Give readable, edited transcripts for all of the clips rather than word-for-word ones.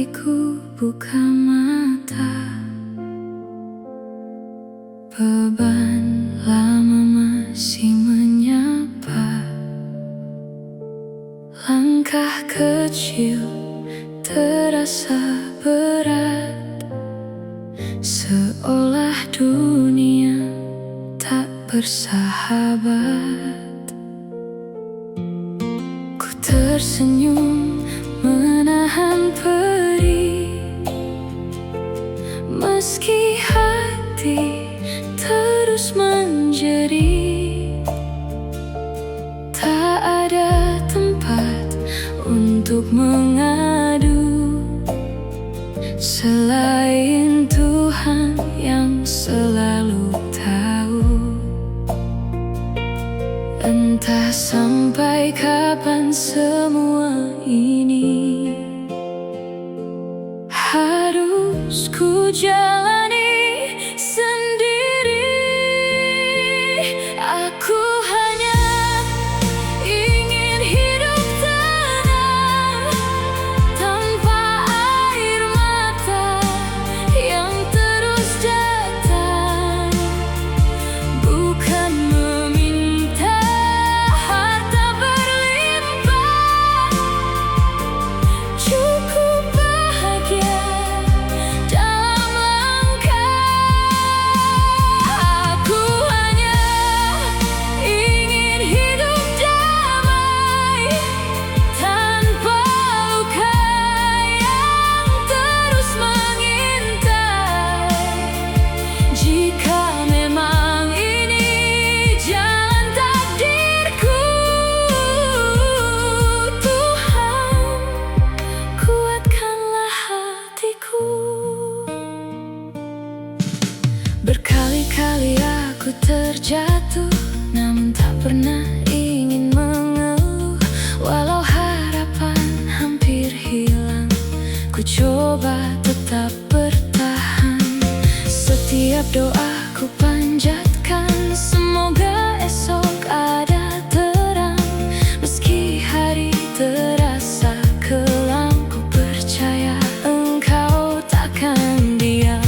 pagiku buka mata, beban lama masih menyapa. Langkah kecil terasa berat, seolah dunia tak bersahabat. Ku tersenyum menahan perih, meski hati terus menjerit. Tak ada tempat untuk mengadu selain Tuhan yang selalu tahu. Entah sampai kapan semua ini harus ku jalani sendiri. Aku hanya ingin hidup tenang, tanpa air mata yang terus datang. Bukan meminta harta berlimpah, cukup bahagia dalam langkah. Aku hanya ingin hidup damai, tanpa luka yang terus mengintai. Jika memang ini jalan takdirku, Tuhan, kuatkanlah hatiku. Berkali-kali aku terjatuh, namun tak pernah ingin mengeluh. Walau harapan hampir hilang, ku coba tetap bertahan. Setiap doa ku panjatkan, semoga esok ada terang. Meski hari terasa kelam, ku percaya Engkau takkan diam.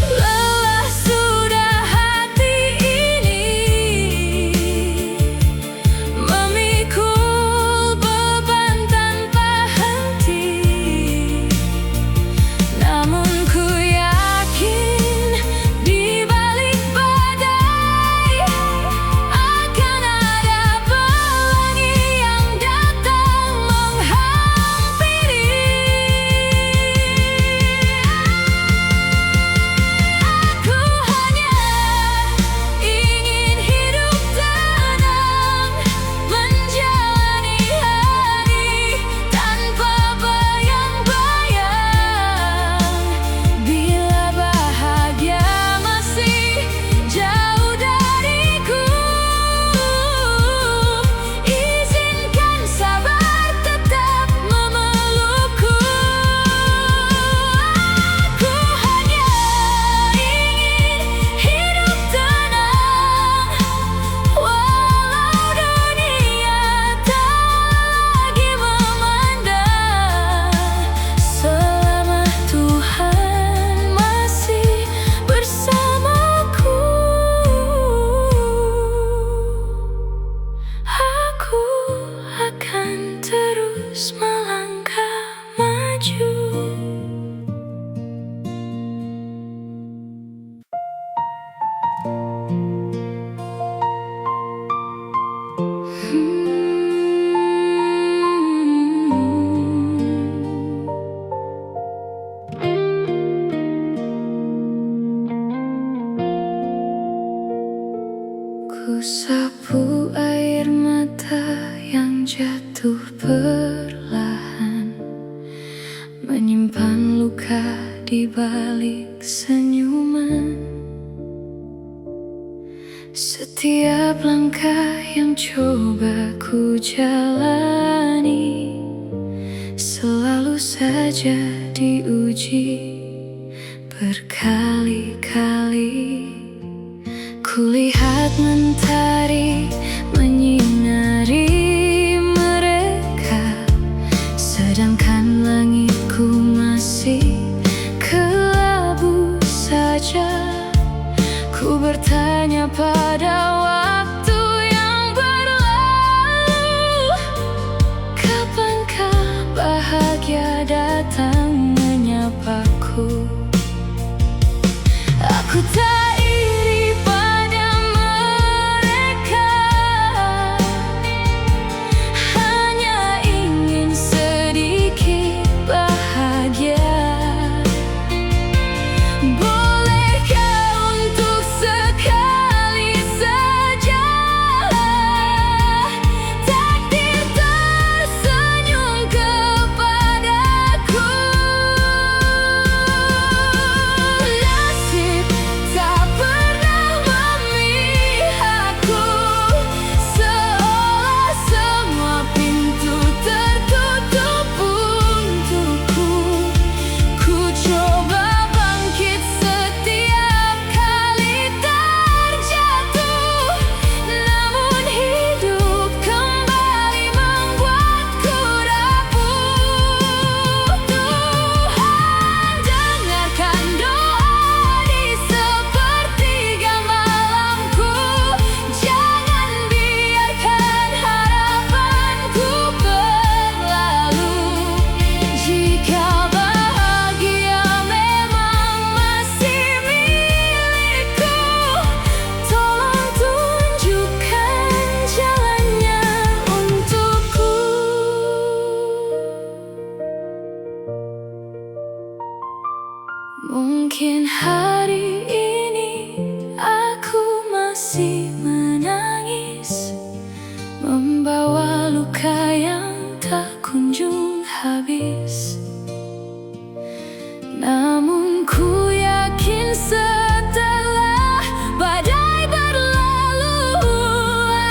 Lelah sudah hati ini memikul beban tanpa henti, namun ku yakin di balik badai akan ada pelangi yang datang menghampiri. Aku hanya ingin hidup tenang, menjalani hari tanpa bayang-bayang. Bila bahagia masih jauh dariku, izinkan sabar tetap memelukku. Aku hanya ingin hidup tenang, walau dunia tak lagi memandang. Selama Tuhan masih bersamaku, aku akan terus melangkah maju. Ku sapu air mata yang jatuh perlahan, menyimpan luka di balik senyuman. Setiap langkah yang coba ku jalani selalu saja diuji berkali-kali. Kulihat mentari menyinari mereka saja ku bertanya pada waktu yang berlalu, kapankah bahagia datang menyapaku? Aku tak iri pada mereka, hanya ingin sedikit bahagia. Bolehkah untuk sekali saja takdir tersenyum kepadaku? Nasib tak pernah memihakku, seolah semua pintu tertutup untukku. Ku coba bangkit setiap kali terjatuh, namun hidup kembali membuatku rapuh. Tuhan, dengarkan doa di sepertiga malamku. Jangan biarkan harapanku berlalu. Jika bahagia memang masih milikku, tolong tunjukkan jalannya untukku. Mungkin hari ini aku masih menangis, membawa luka yang tak kunjung habis. Namun ku yakin setelah badai berlalu,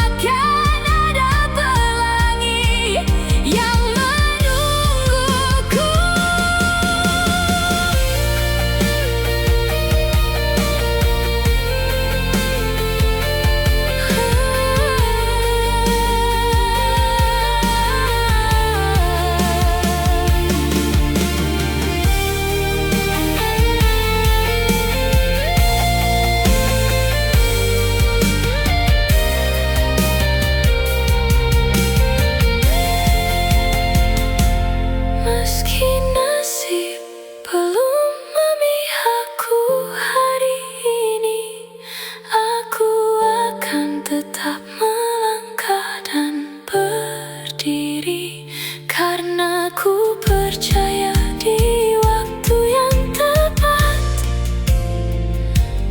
akan ada pelangi yang menungguku. Meski nasib belum memihakku hari ini, aku akan tetap melangkah dan berdiri, karena ku percaya di waktu yang tepat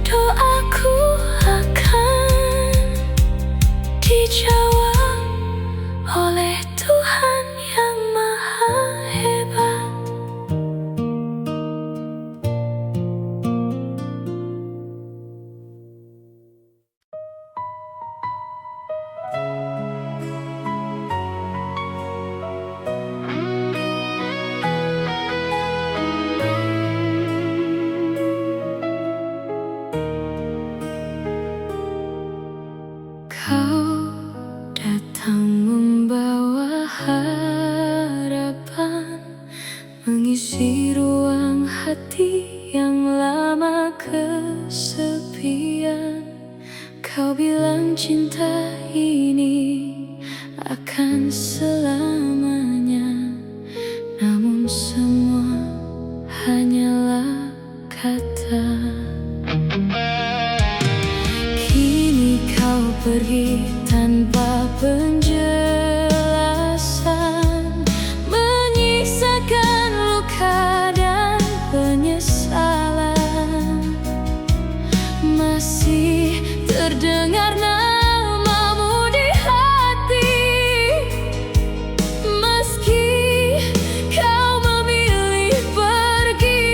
doaku akan dijawab oleh Tuhan yang Maha Hebat. Kau datang membawa harapan, mengisi ruang hati yang lama kesepian. Kau bilang cinta ini akan selamanya, namun semua hanyalah kata. Kini kau pergi tanpa penjelasan, menyisakan luka dan penyesalan. Masih terdengar namamu di hati, meski kau memilih pergi.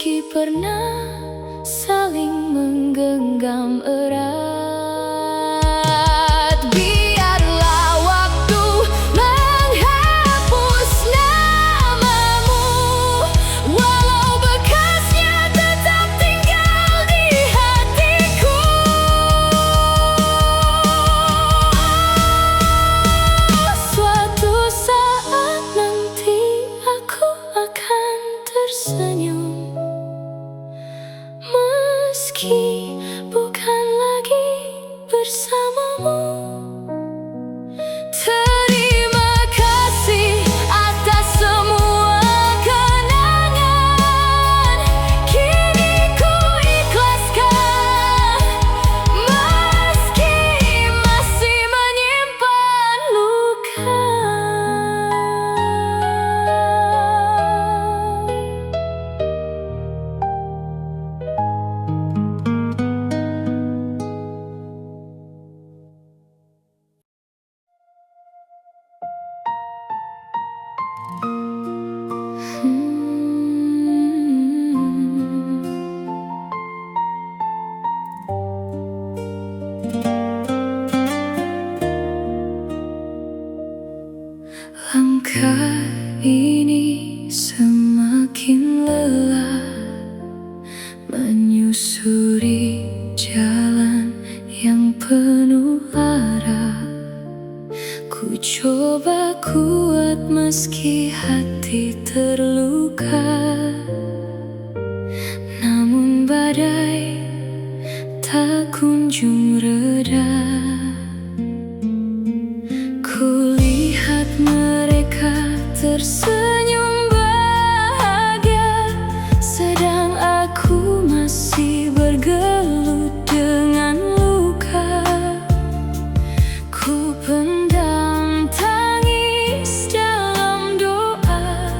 meski pernah saling menggenggam erat. Biarlah waktu menghapus namamu, walau bekasnya tetap tinggal di hatiku. Suatu saat nanti aku akan tersenyum, meski bukan lagi bersamamu. Terima kasih atas semua kenangan, kini ku ikhlaskan, meski masih menyimpan luka. Langkah ini semakin lelah, menyusuri jalan yang penuh arah. Ku coba kuat meski hati terluka, namun badai tak kunjung reda. Kulihat mereka tersenyum bahagia, sedang aku masih bergelut dengan luka. Ku pendam tangis dalam doa,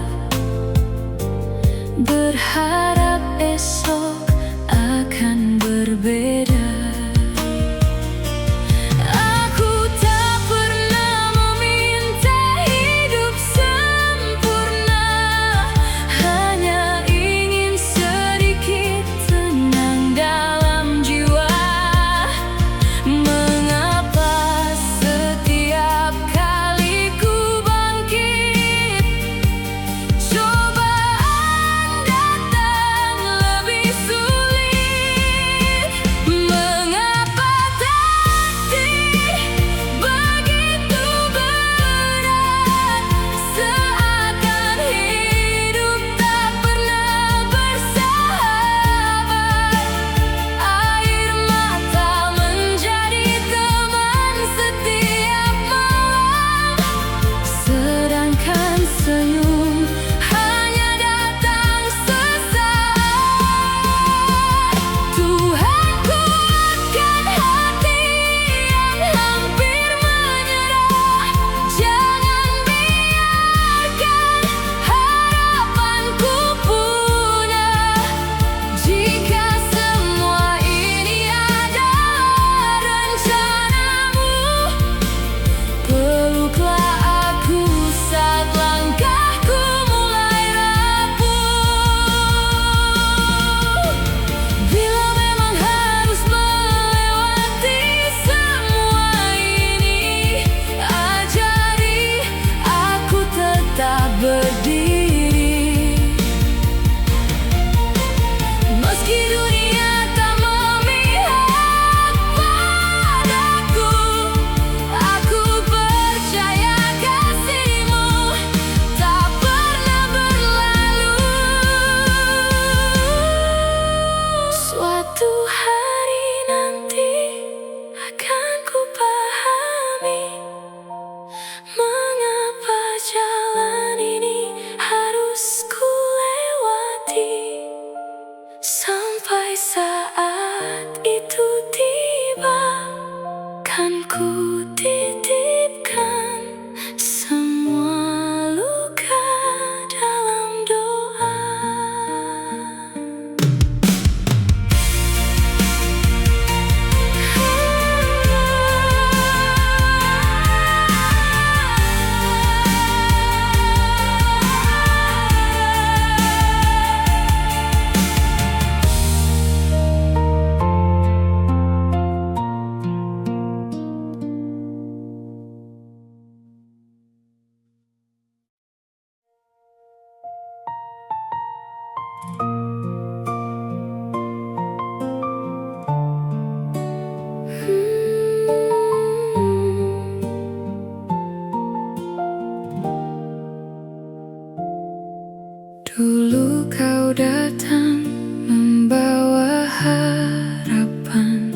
Dulu kau datang membawa harapan,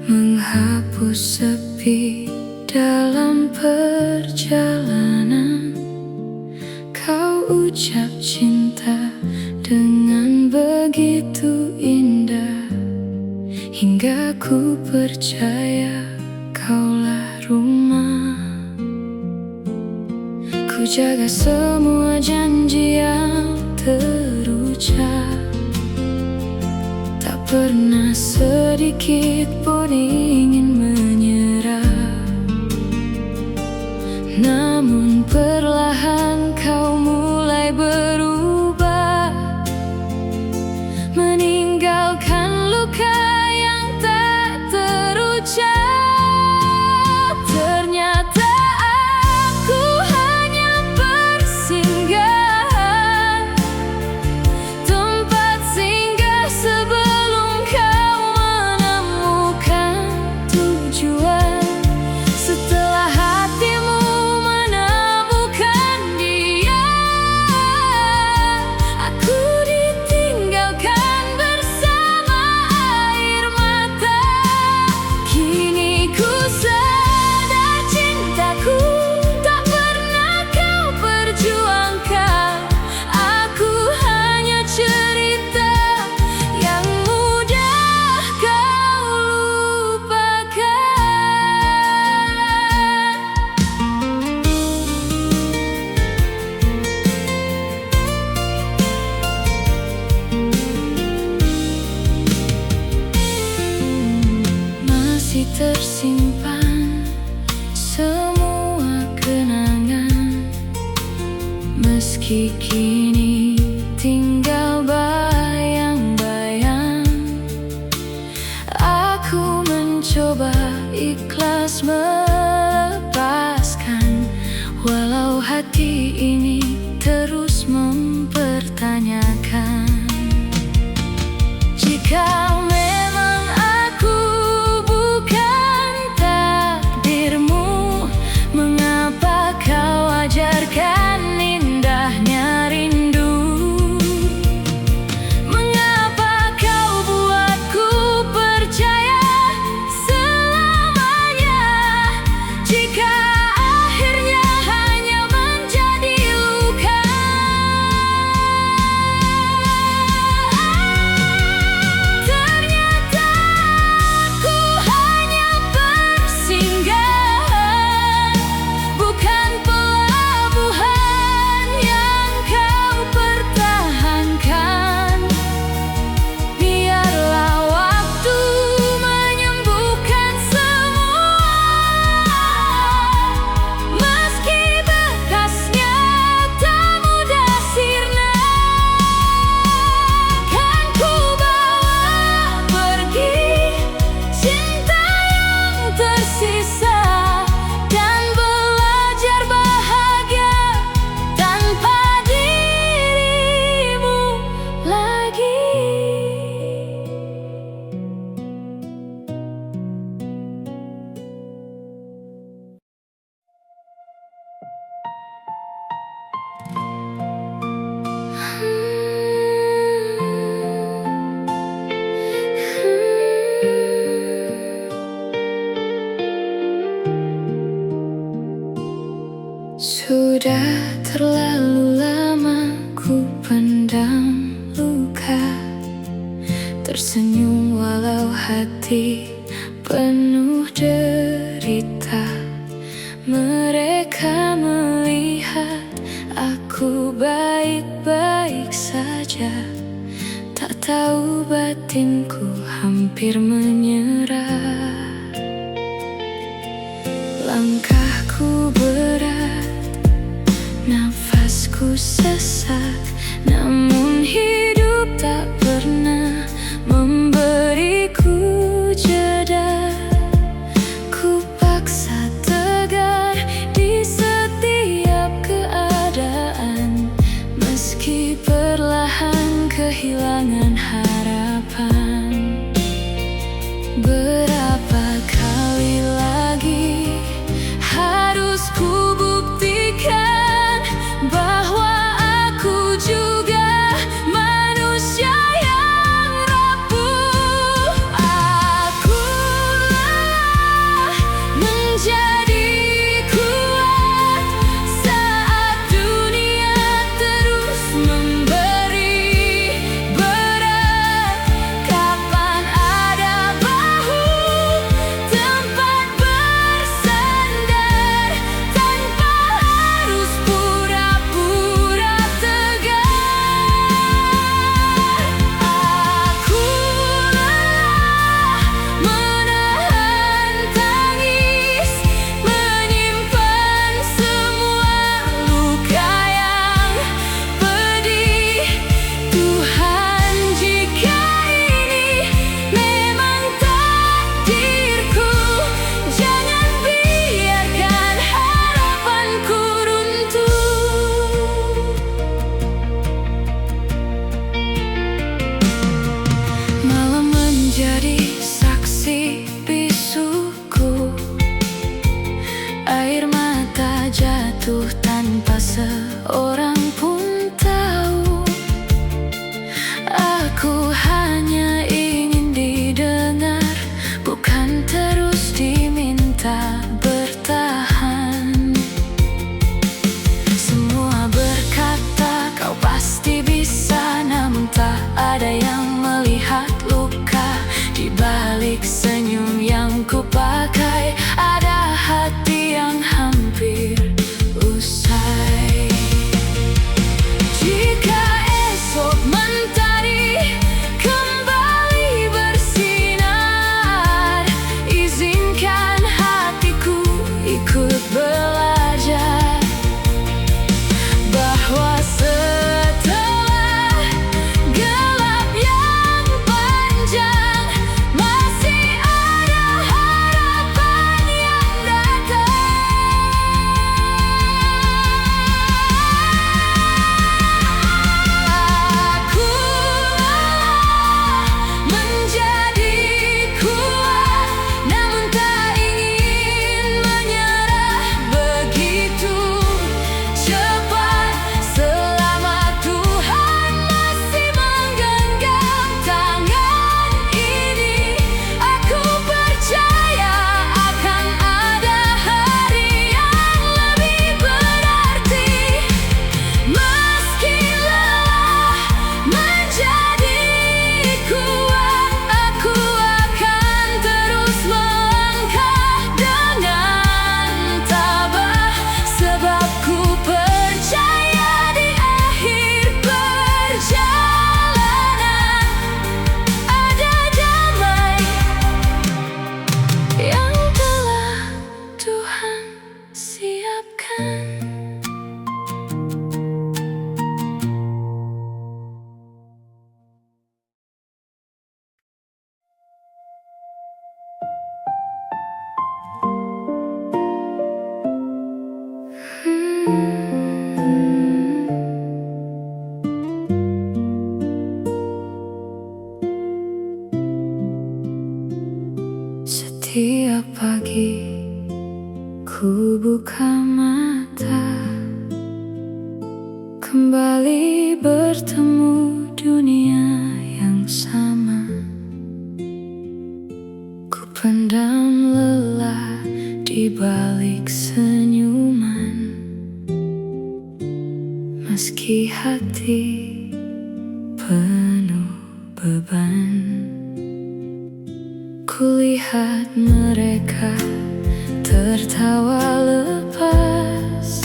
menghapus sepi dalam perjalanan. Kau ucap cinta dengan begitu indah, hingga ku percaya kaulah rumah. Ku jaga semua janji yang terucap, tak pernah sedikit pun ingin menyerah. Namun perlahan kau mulai berubah, meninggalkan luka yang tak terucap. Ternyata aku hanya persinggahan, tempat singgah sebelum kau menemukan tujuan. Setelah hatimu menemukan dia, aku ditinggalkan bersama air mata. Kini ku sadar cintaku tak pernah kau perjuangkan. Aku hanya cerita yang mudah kau lupakan. Masih tersimpan semua kenangan, meski kini tinggal bayang-bayang. Aku mencoba ikhlas melepaskan, walau hati ini terus mempertanyakan. Jika memang aku bukan takdirmu, mengapa kau ajarkan indahnya rindu? Mengapa kau buatku percaya selamanya, jika akhirnya hanya menjadi luka? Ternyata aku hanya persinggahan, bukan pelabuhan yang kau pertahankan. Biarlah waktu menyembuhkan semua, meski bekasnya tak mudah sirna. Kan ku bawa pergi cinta yang tersisa, dan belajar bahagia tanpa dirimu lagi. Sudah terlalu lama ku pendam luka, tersenyum walau hati penuh derita. Mereka melihat aku baik-baik saja, tak tahu batinku hampir menyerah. Langkahku berat, nafasku sesak, namun hidup tak pernah memberiku jeda. Ku paksa tegar di setiap keadaan, meski perlahan seorang pun tahu. Aku hanya ingin didengar, bukan terus diminta bertahan. Semua berkata kau pasti bisa, namun tak ada yang melihat luka di balik senyum yang ku pakai. Ada hati yang hampir usai. Jika esok mentari kembali bersinar, izinkan hatiku ikut belajar bahwa setelah gelap yang panjang masih ada harapan yang datang. Aku menjadi kuat, namun tak ingin menyerah begitu cepat. Selama Tuhan masih menggenggam tangan ini, aku percaya akan ada hari yang lebih berarti. Meski lelah menjadi kuat, aku akan terus melangkah dengan tabah, sebab ku percaya di akhir perjalanan ada damai yang telah Tuhan siapkan. Setiap pagi ku buka mata, kembali bertemu dunia yang sama. Ku pendam lelah di balik senyuman, meski hati penuh beban. Kulihat mereka tertawa lepas,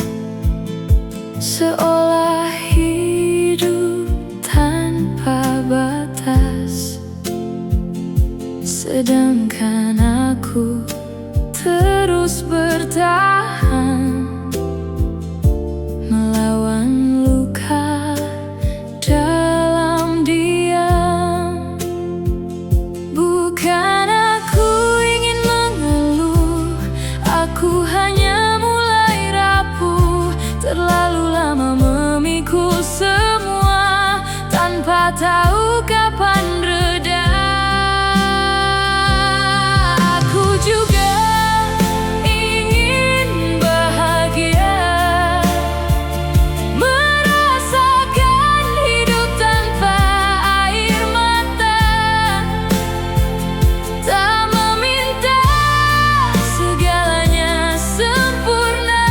seolah hidup tanpa batas. Sedangkan aku terus bertahan, melawan luka dalam diam. Bukan aku ingin mengeluh, aku hanya mulai rapuh. Terlalu lama memikul semua tanpa tahu kapan reda. Aku juga ingin bahagia, merasakan hidup tanpa air mata. Tak meminta segalanya sempurna,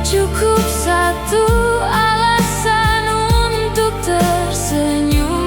cukup satu alasan untuk tersenyum.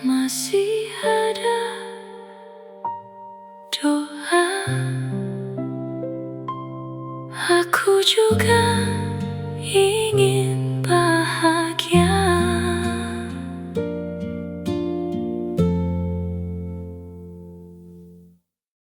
masih ada doa. Aku juga